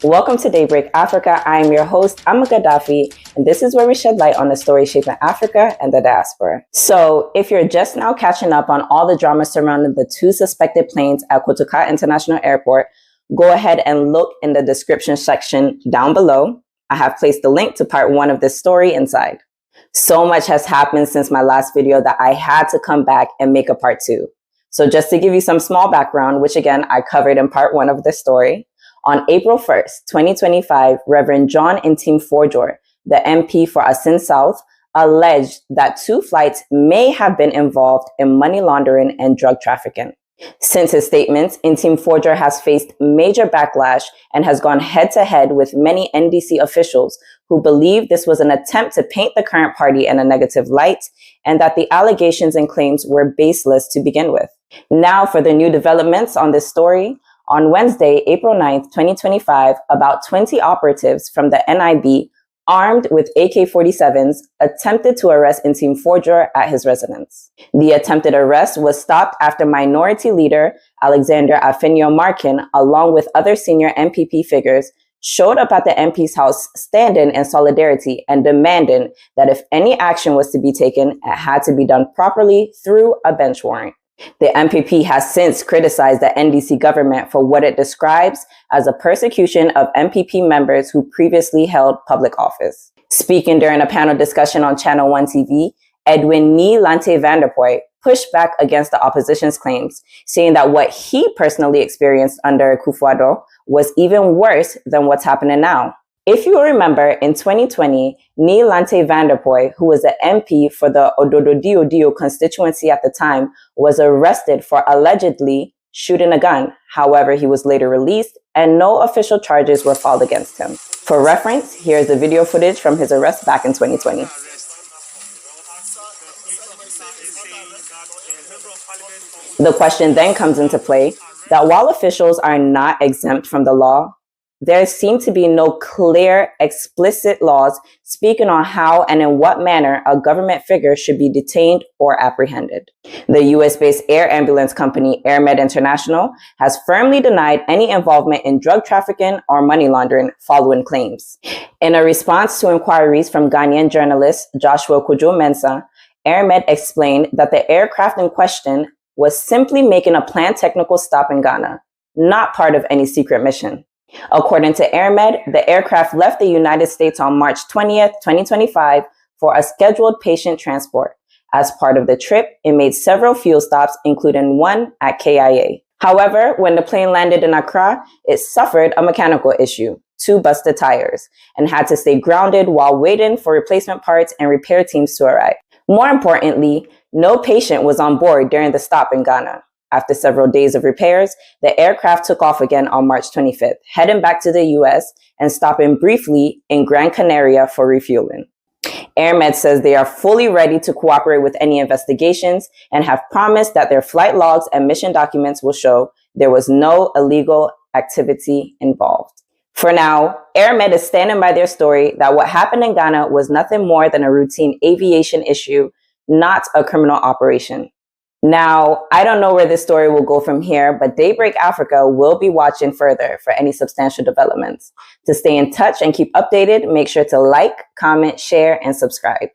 Welcome to Daybreak Africa. I am your host, Amma Gaddafi, and this is where we shed light on the stories shaping Africa and the diaspora. So, if you're just now catching up on all the drama surrounding the two suspected planes at Kotoka International Airport, go ahead and look in the description section down below. I have placed the link to part 1 of this story inside. So much has happened since my last video that I had to come back and make a part 2. So just to give you some small background, which again, I covered in part 1 of this story, on April 1st, 2025, Reverend John Ntim Forjor, the MP for Asin South, alleged that 2 flights may have been involved in money laundering and drug trafficking. Since his statements, Ntim Forjor has faced major backlash and has gone head-to-head with many NDC officials who believe this was an attempt to paint the current party in a negative light and that the allegations and claims were baseless to begin with. Now for the new developments on this story. On Wednesday, April 9th, 2025, about 20 operatives from the NIB, armed with AK-47s, attempted to arrest Ntim Forjor at his residence. The attempted arrest was stopped after Minority Leader Alexander Afenyo Markin, along with other senior MPP figures, showed up at the MP's house standing in solidarity and demanding that if any action was to be taken, it had to be done properly through a bench warrant. The MPP has since criticized the NDC government for what it describes as a persecution of MPP members who previously held public office. Speaking during a panel discussion on Channel 1 TV, Edwin Nii Lante Vanderpoy pushed back against the opposition's claims, saying that what he personally experienced under Kufuor was even worse than what's happening now. If you remember, in 2020, Nii Lante Vanderpoy, who was the MP for the Ododo-Dio constituency at the time, was arrested for allegedly shooting a gun. However, he was later released and no official charges were filed against him. For reference, here's the video footage from his arrest back in 2020. The question then comes into play that while officials are not exempt from the law, there seem to be no clear, explicit laws speaking on how and in what manner a government figure should be detained or apprehended. The US-based air ambulance company AirMed International has firmly denied any involvement in drug trafficking or money laundering following claims. In a response to inquiries from Ghanaian journalist Joshua Kojo-Mensah, AirMed explained that the aircraft in question was simply making a planned technical stop in Ghana, not part of any secret mission. According to AirMed, the aircraft left the United States on March 20th, 2025 for a scheduled patient transport. As part of the trip, it made several fuel stops, including one at KIA. However, when the plane landed in Accra, it suffered a mechanical issue, 2 busted tires, and had to stay grounded while waiting for replacement parts and repair teams to arrive. More importantly, no patient was on board during the stop in Ghana. After several days of repairs, the aircraft took off again on March 25th, heading back to the US and stopping briefly in Gran Canaria for refueling. AirMed says they are fully ready to cooperate with any investigations and have promised that their flight logs and mission documents will show there was no illegal activity involved. For now, AirMed is standing by their story that what happened in Ghana was nothing more than a routine aviation issue, not a criminal operation. Now, I don't know where this story will go from here, but Daybreak Africa will be watching further for any substantial developments. To stay in touch and keep updated, make sure to like, comment, share, and subscribe.